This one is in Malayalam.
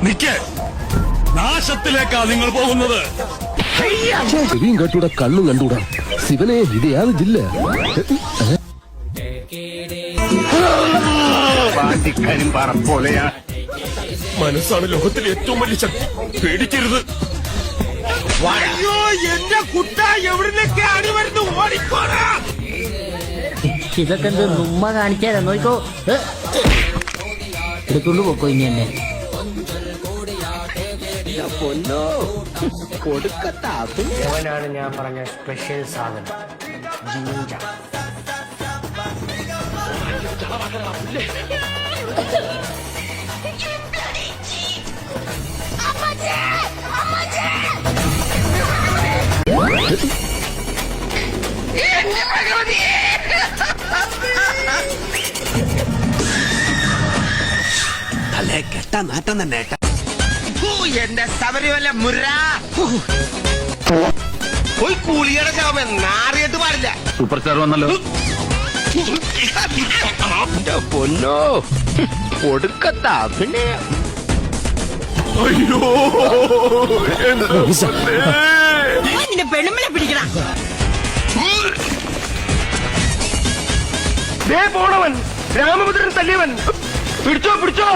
നിക്ക്, നാശത്തിലേക്കാ നിങ്ങൾ പോകുന്നത്. ചെവിയും കേട്ടൂടാ, കണ്ണും കണ്ടൂടാ. ശിവനെ, ഇത് യാതൊരു ജില്ല. മനസ്സാണ് ലോകത്തിലെ ഏറ്റവും വലിയ ശക്തി. പേടിക്കരുത്. അയ്യോ, എന്റെ കുട്ട എവിടുന്നൊക്കെ അടി വരുന്നു, ഓടിക്കോടാ. ഇതൊക്കെ എന്ത് നുമ്മ കാണിച്ചാലോ, നോക്കോ. എടുത്തോണ്ട് പോക്കോ ഇനി എന്നെ. അവനാണ് ഞാൻ പറഞ്ഞ സ്പെഷ്യൽ സാധനം, ജിഞ്ച. അല്ലേ കെട്ട നാട്ടം തന്നെ. എന്റെ ശബരിമല മുര പോയി കൂലിയുടെ ശവമേ, നാറിയിട്ട് പാടില്ല. സൂപ്പർ സ്റ്റാർ വന്നല്ലോ. പൊന്നോ, കൊടുക്കത്ത അഭിനയം. അയ്യോ, നിന്റെ പെണ്ണുമ്പിളെ പിടിക്കണം. പോണവൻ രാമഭദ്രൻ തല്ലിയവൻ. പിടിച്ചോ പിടിച്ചോ.